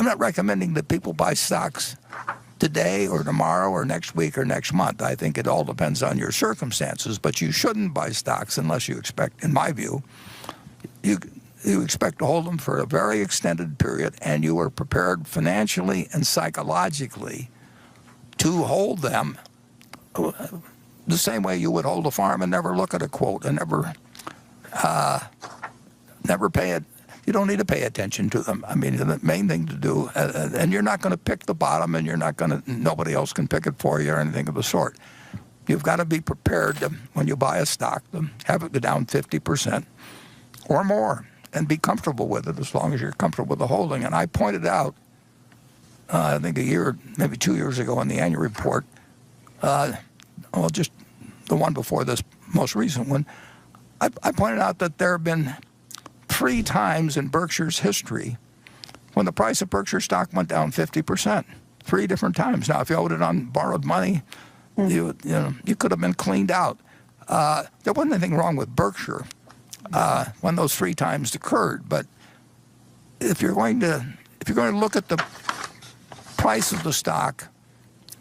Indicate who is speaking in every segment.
Speaker 1: not recommending that people buy stocks today or tomorrow or next week or next month. I think it all depends on your circumstances, but you shouldn't buy stocks unless you expect, in my view, you expect to hold them for a very extended period, and you are prepared financially and psychologically to hold them the same way you would hold a farm and never look at a quote and never pay it. You don't need to pay attention to them. I mean, the main thing to do, and you're not going to pick the bottom, and nobody else can pick it for you or anything of the sort. You've got to be prepared to, when you buy a stock, to have it go down 50% or more and be comfortable with it as long as you're comfortable with the holding. And I pointed out, I think a year, maybe 2 years ago in the annual report, just the one before this most recent one, I pointed out that there have been 3 times in Berkshire's history when the price of Berkshire stock went down 50%. 3 different times. Now, if you owed it on borrowed money, you could have been cleaned out. There wasn't anything wrong with Berkshire when those 3 times occurred. But if you're going to look at the price of the stock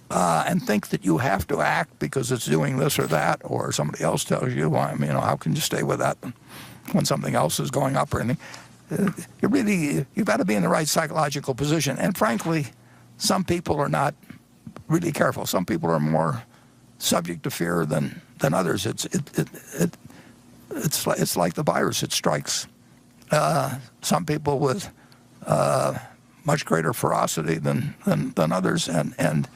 Speaker 1: and think that you have to act because it's doing this or that, or somebody else tells you, well, I mean, how can you stay with that when something else is going up or anything? You've got to be in the right psychological position. And frankly, some people are not really careful. Some people are more subject to fear than others. It's like the virus. It strikes some people with much greater ferocity than others. And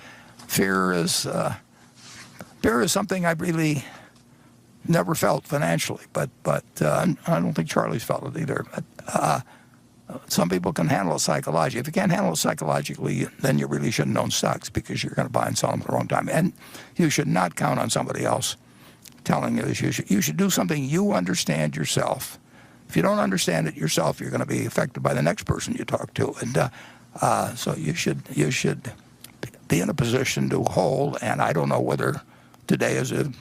Speaker 1: fear is something I really never felt financially, but I don't think Charlie's felt it either. But some people can handle it psychologically. If you can't handle it psychologically, then you really shouldn't own stocks because you're going to buy and sell them at the wrong time. And you should not count on somebody else telling you this. You should do something you understand yourself. If you don't understand it yourself, you're going to be affected by the next person you talk to. And so you should be in a position to hold. And I don't know whether today is a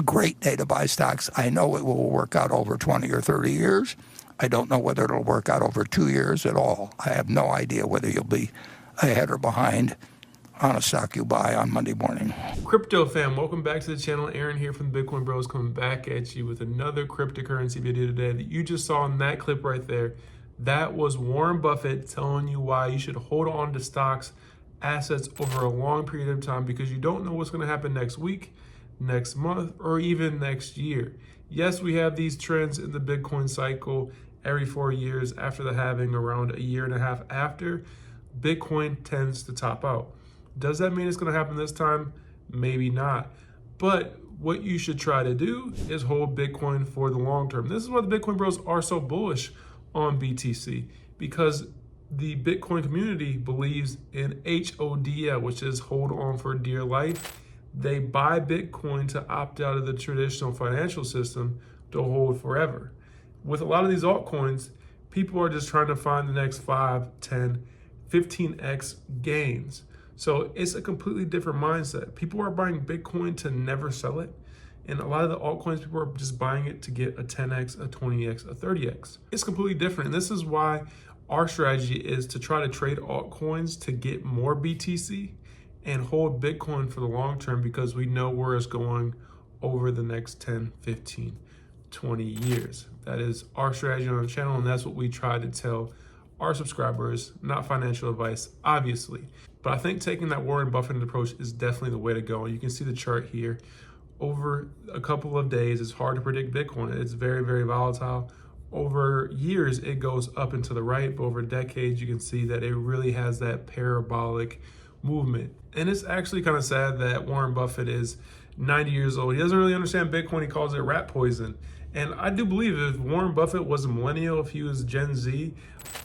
Speaker 1: great day to buy stocks. I know it will work out over 20 or 30 years. I don't know whether it'll work out over 2 years at all. I have no idea whether you'll be ahead or behind on a stock you buy on Monday morning.
Speaker 2: Crypto fam, welcome back to the channel. Aaron here from the Bitcoin Bros coming back at you with another cryptocurrency video today that you just saw in that clip right there. That was Warren Buffett telling you why you should hold on to stocks, assets over a long period of time because you don't know what's going to happen next week, next month, or even next year. Yes, we have these trends in the Bitcoin cycle every 4 years after the halving, around a year and a half after. Bitcoin tends to top out. Does that mean it's going to happen this time? Maybe not. But what you should try to do is hold Bitcoin for the long term. This is why the Bitcoin Bros are so bullish on BTC, because the Bitcoin community believes in HODL, which is hold on for dear life. They buy Bitcoin to opt out of the traditional financial system to hold forever. With a lot of these altcoins, people are just trying to find the next 5, 10, 15x gains. So it's a completely different mindset. People are buying Bitcoin to never sell it. And a lot of the altcoins, people are just buying it to get a 10x, a 20x, a 30x. It's completely different. And this is why our strategy is to try to trade altcoins to get more BTC and hold Bitcoin for the long term, because we know where it's going over the next 10, 15, 20 years. That is our strategy on the channel, and that's what we try to tell our subscribers. Not financial advice, obviously. But I think taking that Warren Buffett approach is definitely the way to go. You can see the chart here. Over a couple of days, it's hard to predict Bitcoin. It's very, very volatile. Over years, it goes up and to the right, but over decades, you can see that it really has that parabolic movement. And it's actually kind of sad that Warren Buffett is 90 years old. He doesn't really understand Bitcoin. He calls it rat poison. And I do believe if Warren Buffett was a millennial, if he was Gen Z,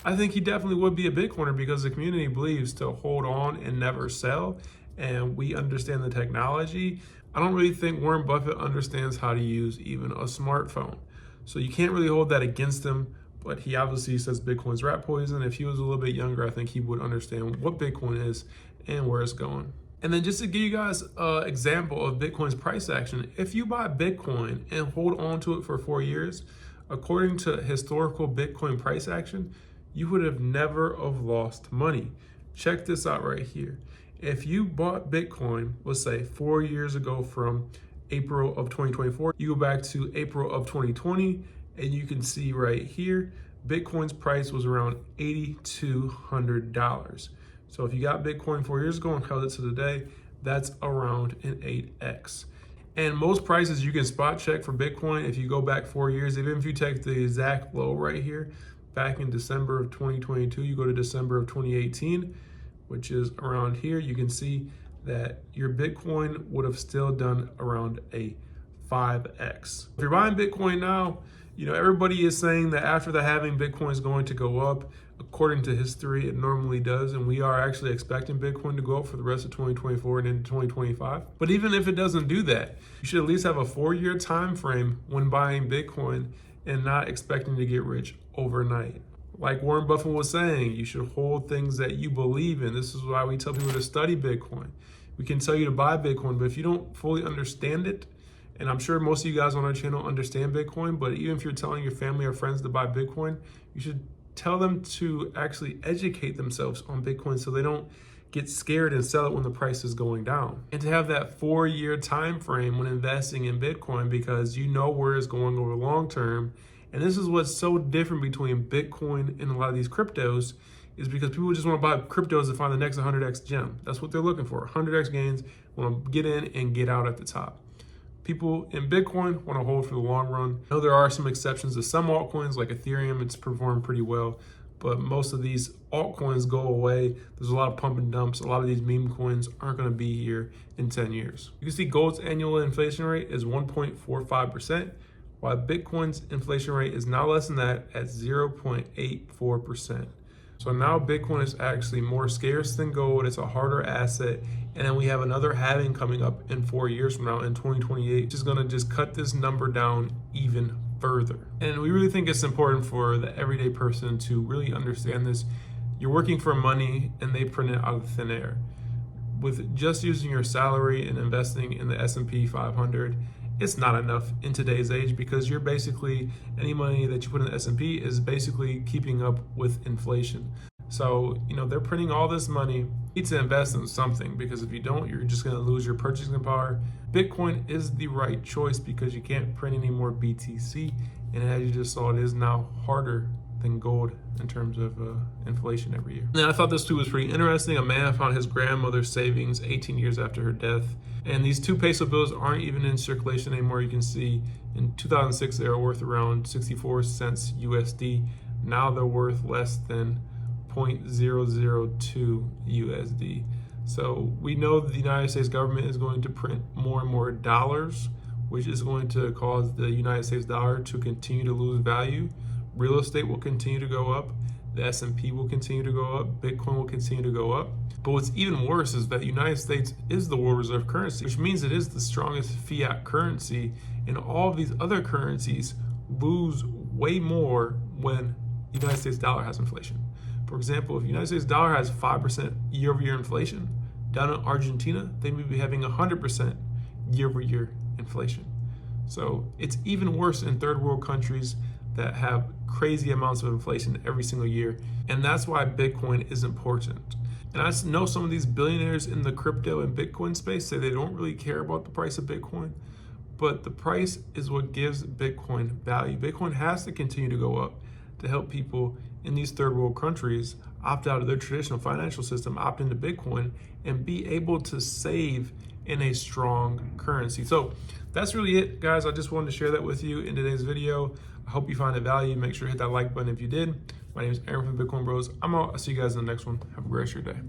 Speaker 2: I think he definitely would be a Bitcoiner, because the community believes to hold on and never sell. And we understand the technology. I don't really think Warren Buffett understands how to use even a smartphone. So you can't really hold that against him. But he obviously says Bitcoin's rat poison. If he was a little bit younger, I think he would understand what Bitcoin is and where it's going. And then just to give you guys an example of Bitcoin's price action, if you buy Bitcoin and hold on to it for 4 years, according to historical Bitcoin price action, you would have never have lost money. Check this out right here. If you bought Bitcoin, let's say 4 years ago from April of 2024, you go back to April of 2020, and you can see right here, Bitcoin's price was around $8,200. So if you got Bitcoin 4 years ago and held it to today, that's around an 8x. And most prices you can spot check for Bitcoin if you go back 4 years, even if you take the exact low right here, back in December of 2022, you go to December of 2018, which is around here, you can see that your Bitcoin would have still done around a 5x. If you're buying Bitcoin now, you know, everybody is saying that after the halving, Bitcoin is going to go up. According to history, it normally does, and we are actually expecting Bitcoin to go up for the rest of 2024 and into 2025. But even if it doesn't do that, you should at least have a 4-year time frame when buying Bitcoin and not expecting to get rich overnight. Like Warren Buffett was saying, you should hold things that you believe in. This is why we tell people to study Bitcoin. We can tell you to buy Bitcoin, but if you don't fully understand it, and I'm sure most of you guys on our channel understand Bitcoin, but even if you're telling your family or friends to buy Bitcoin, you should tell them to actually educate themselves on Bitcoin so they don't get scared and sell it when the price is going down. And to have that 4-year time frame when investing in Bitcoin, because you know where it's going over the long term. And this is what's so different between Bitcoin and a lot of these cryptos, is because people just want to buy cryptos to find the next 100x gem. That's what they're looking for, 100x gains, want to get in and get out at the top. People in Bitcoin want to hold for the long run. I know there are some exceptions to some altcoins like Ethereum, it's performed pretty well, but most of these altcoins go away. There's a lot of pump and dumps. A lot of these meme coins aren't going to be here in 10 years. You can see gold's annual inflation rate is 1.45%, while Bitcoin's inflation rate is now less than that at 0.84%. So now Bitcoin is actually more scarce than gold. It's a harder asset. And then we have another halving coming up in 4 years from now in 2028, which is going to just cut this number down even further. And we really think it's important for the everyday person to really understand this. You're working for money and they print it out of thin air. With just using your salary and investing in the S&P 500, it's not enough in today's age, because you're basically, any money that you put in the S&P is basically keeping up with inflation. So, you know, they're printing all this money. You need to invest in something, because if you don't, you're just going to lose your purchasing power. Bitcoin is the right choice because you can't print any more BTC. And as you just saw, it is now harder than gold in terms of inflation every year. And I thought this too was pretty interesting. A man found his grandmother's savings 18 years after her death. And these 2 peso bills aren't even in circulation anymore. You can see in 2006, they were worth around 64 cents USD. Now they're worth less than 0.002 USD. So we know that the United States government is going to print more and more dollars, which is going to cause the United States dollar to continue to lose value. Real estate will continue to go up. The S&P will continue to go up. Bitcoin will continue to go up. But what's even worse is that the United States is the world reserve currency, which means it is the strongest fiat currency, and all of these other currencies lose way more when the United States dollar has inflation. For example, if the United States dollar has 5% year-over-year inflation, down in Argentina, they may be having 100% year-over-year inflation. So it's even worse in third world countries that have crazy amounts of inflation every single year. And that's why Bitcoin is important. And I know some of these billionaires in the crypto and Bitcoin space say they don't really care about the price of Bitcoin, but the price is what gives Bitcoin value. Bitcoin has to continue to go up to help people in these third world countries opt out of their traditional financial system, opt into Bitcoin, and be able to save in a strong currency. So that's really it, guys. I just wanted to share that with you in today's video. I hope you find it valuable. Make sure to hit that like button if you did. My name is Aaron from Bitcoin Bros. I'm out. I'll see you guys in the next one. Have a great rest of your day.